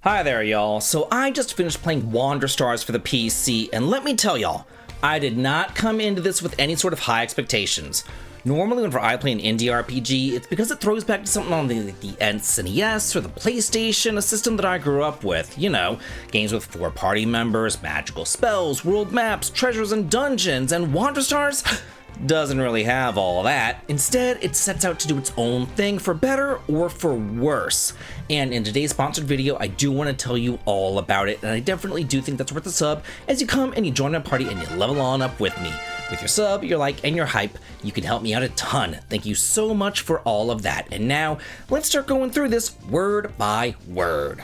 Hi there, y'all. So I just finished playing Wander Stars for the PC, and let me tell y'all, I did not come into this with any sort of high expectations. Normally whenever I play an indie RPG, it's because it throws back to something on the SNES or the PlayStation, a system that I grew up with. You know, games with 4 party members, magical spells, world maps, treasures and dungeons, and Wander Stars doesn't really have all that. Instead, it sets out to do its own thing, for better or for worse. And in today's sponsored video, I do want to tell you all about it, and I definitely do think that's worth a sub as you come and you join my party and you level on up with me. With your sub, your like, and your hype, you can help me out a ton. Thank you so much for all of that. And now, let's start going through this word by word.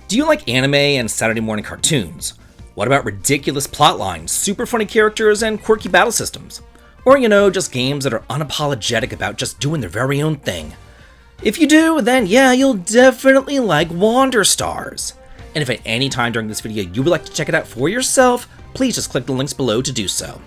Do you like anime and Saturday morning cartoons? What about ridiculous plot lines, super funny characters, and quirky battle systems? Or, you know, just games that are unapologetic about just doing their very own thing? If you do, then yeah, you'll definitely like Wander Stars. And if at any time during this video you would like to check it out for yourself, please just click the links below to do so.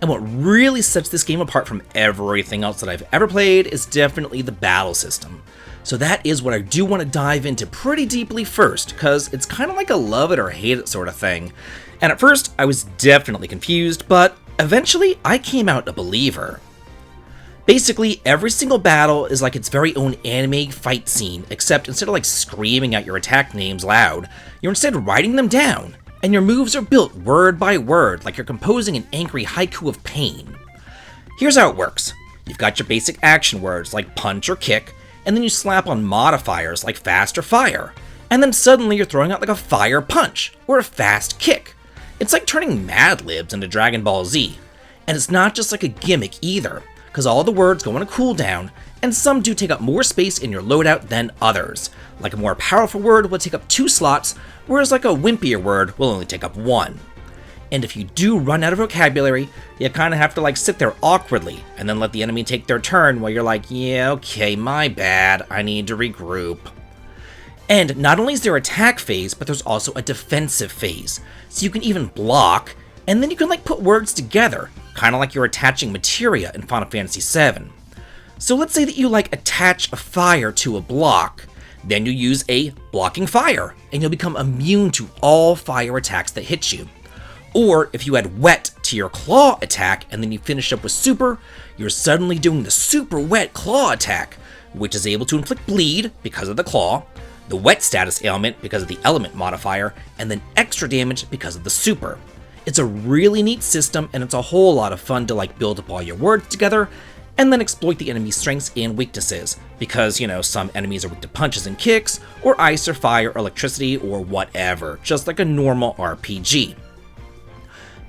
And what really sets this game apart from everything else that I've ever played is definitely the battle system. So that is what I do want to dive into pretty deeply first, because it's kind of like a love it or hate it sort of thing. And at first, I was definitely confused, but eventually I came out a believer. Basically, every single battle is like its very own anime fight scene, except instead of like screaming out your attack names loud, you're instead writing them down, and your moves are built word by word, like you're composing an angry haiku of pain. Here's how it works. You've got your basic action words like punch or kick, and then you slap on modifiers like fast or fire, and then suddenly you're throwing out like a fire punch or a fast kick. It's like turning Mad Libs into Dragon Ball Z. And it's not just like a gimmick either, because all the words go on a cooldown, and some do take up more space in your loadout than others. Like a more powerful word will take up 2 slots, whereas like a wimpier word will only take up 1. And if you do run out of vocabulary, you kind of have to like sit there awkwardly and then let the enemy take their turn while you're like, yeah, okay, my bad, I need to regroup. And not only is there attack phase, but there's also a defensive phase. So you can even block, and then you can like put words together, kind of like you're attaching materia in Final Fantasy VII. So let's say that you like attach a fire to a block, then you use a blocking fire, and you'll become immune to all fire attacks that hit you. Or if you add wet to your claw attack and then you finish up with super, you're suddenly doing the super wet claw attack, which is able to inflict bleed because of the claw, the wet status ailment because of the element modifier, and then extra damage because of the super. It's a really neat system, and it's a whole lot of fun to like build up all your words together and then exploit the enemy's strengths and weaknesses, because, you know, some enemies are weak to punches and kicks, or ice or fire or electricity or whatever, just like a normal RPG.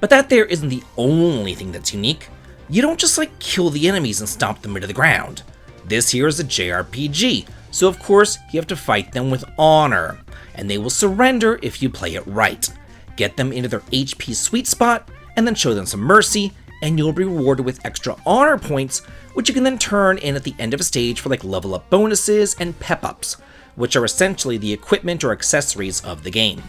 But that there isn't the only thing that's unique. You don't just like kill the enemies and stomp them into the ground. This here is a JRPG, so of course you have to fight them with honor, and they will surrender if you play it right. Get them into their HP sweet spot, and then show them some mercy, and you'll be rewarded with extra honor points, which you can then turn in at the end of a stage for like level up bonuses and pep ups, which are essentially the equipment or accessories of the game.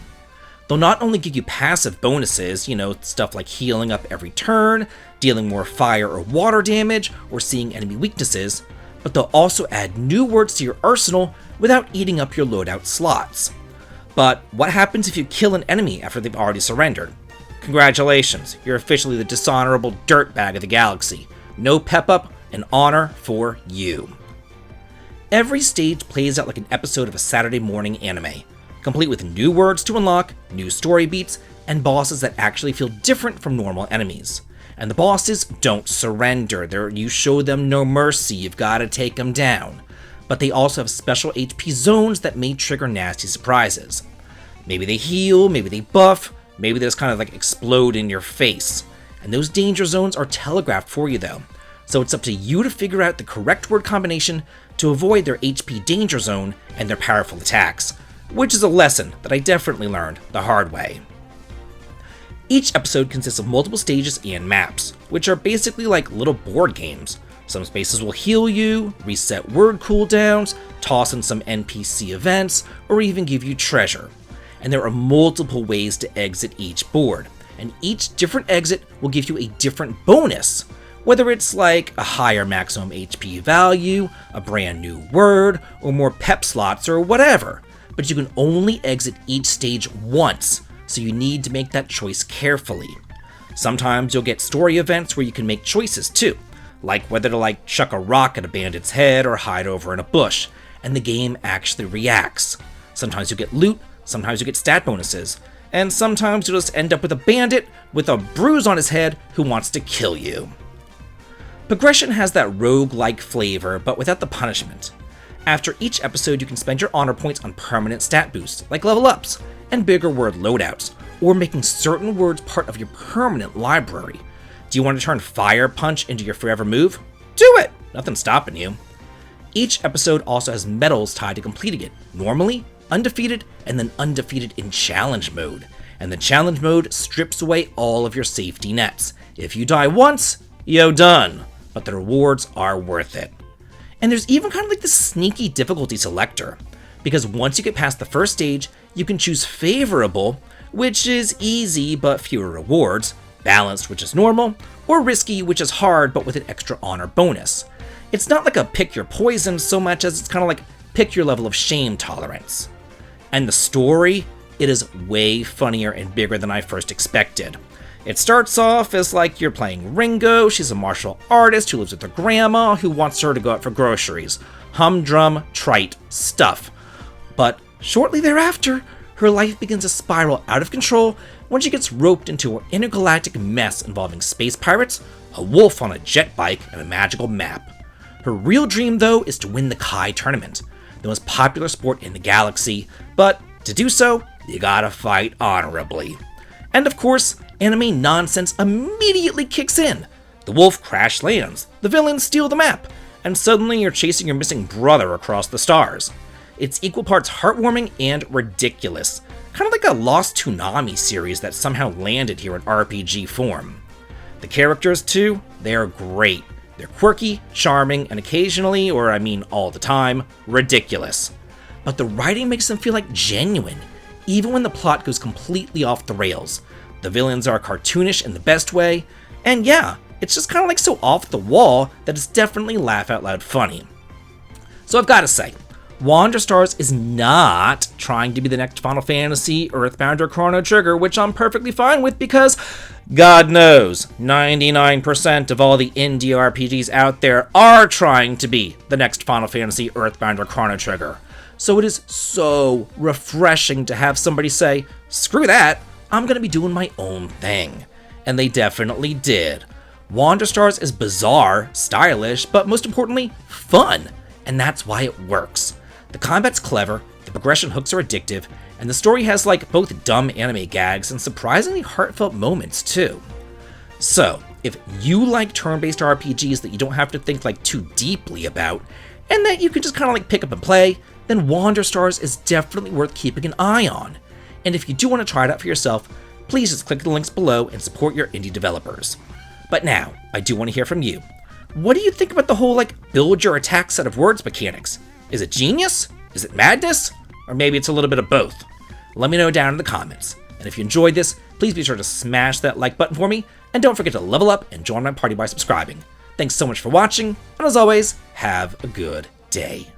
They'll not only give you passive bonuses, you know, stuff like healing up every turn, dealing more fire or water damage, or seeing enemy weaknesses, but they'll also add new words to your arsenal without eating up your loadout slots. But what happens if you kill an enemy after they've already surrendered? Congratulations, you're officially the dishonorable dirtbag of the galaxy. No pep up and honor for you. Every stage plays out like an episode of a Saturday morning anime, complete with new words to unlock, new story beats, and bosses that actually feel different from normal enemies. And the bosses don't surrender. You show them no mercy, you've got to take them down. But they also have special HP zones that may trigger nasty surprises. Maybe they heal, maybe they buff, maybe they just kind of like explode in your face. And those danger zones are telegraphed for you though. So it's up to you to figure out the correct word combination to avoid their HP danger zone and their powerful attacks, which is a lesson that I definitely learned the hard way. Each episode consists of multiple stages and maps, which are basically like little board games. Some spaces will heal you, reset word cooldowns, toss in some NPC events, or even give you treasure. And there are multiple ways to exit each board, and each different exit will give you a different bonus, whether it's like a higher maximum HP value, a brand new word, or more pep slots or whatever. but you can only exit each stage once, so you need to make that choice carefully. Sometimes you'll get story events where you can make choices too, like whether to chuck a rock at a bandit's head or hide over in a bush, and the game actually reacts. Sometimes you get loot, sometimes you get stat bonuses, and sometimes you'll just end up with a bandit with a bruise on his head who wants to kill you. Progression has that roguelike flavor, but without the punishment. After each episode, you can spend your honor points on permanent stat boosts, like level ups, and bigger word loadouts, or making certain words part of your permanent library. Do you want to turn Fire Punch into your forever move? Do it! Nothing's stopping you. Each episode also has medals tied to completing it, normally, undefeated, and then undefeated in challenge mode. And the challenge mode strips away all of your safety nets. If you die once, you're done. But the rewards are worth it. And there's even kind of like this sneaky difficulty selector, because once you get past the first stage, you can choose favorable, which is easy but fewer rewards, balanced, which is normal, or risky, which is hard but with an extra honor bonus. It's not like a pick your poison so much as it's kind of like pick your level of shame tolerance. And the story, it is way funnier and bigger than I first expected. It starts off as like you're playing Ringo. She's a martial artist who lives with her grandma who wants her to go out for groceries. Humdrum, trite stuff. But shortly thereafter, her life begins to spiral out of control when she gets roped into an intergalactic mess involving space pirates, a wolf on a jet bike, and a magical map. Her real dream, though, is to win the Kai tournament, the most popular sport in the galaxy, but to do so, you gotta fight honorably. And of course, anime nonsense immediately kicks in. The wolf crash lands, the villains steal the map, and suddenly you're chasing your missing brother across the stars. It's equal parts heartwarming and ridiculous, kind of like a Lost Toonami series that somehow landed here in RPG form. The characters too, they are great. They're quirky, charming, and occasionally, or I mean all the time, ridiculous. But the writing makes them feel like genuine, even when the plot goes completely off the rails. The villains are cartoonish in the best way, and yeah, it's just kind of like so off the wall that it's definitely laugh out loud funny. So I've got to say, Wander Stars is not trying to be the next Final Fantasy, Earthbound, or Chrono Trigger, which I'm perfectly fine with because, God knows, 99% of all the indie RPGs out there are trying to be the next Final Fantasy, Earthbound, or Chrono Trigger. So it is so refreshing to have somebody say, screw that, I'm going to be doing my own thing. And they definitely did. Wander Stars is bizarre, stylish, but most importantly, fun. And that's why it works. The combat's clever, the progression hooks are addictive, and the story has both dumb anime gags and surprisingly heartfelt moments too. So, if you like turn-based RPGs that you don't have to think too deeply about, and that you can just kind of pick up and play, then Wander Stars is definitely worth keeping an eye on. And if you do want to try it out for yourself, please just click the links below and support your indie developers. But now, I do want to hear from you. What do you think about the whole build your attack set of words mechanics? Is it genius? Is it madness? Or maybe it's a little bit of both? Let me know down in the comments. And if you enjoyed this, please be sure to smash that like button for me, and don't forget to level up and join my party by subscribing. Thanks so much for watching, and as always, have a good day.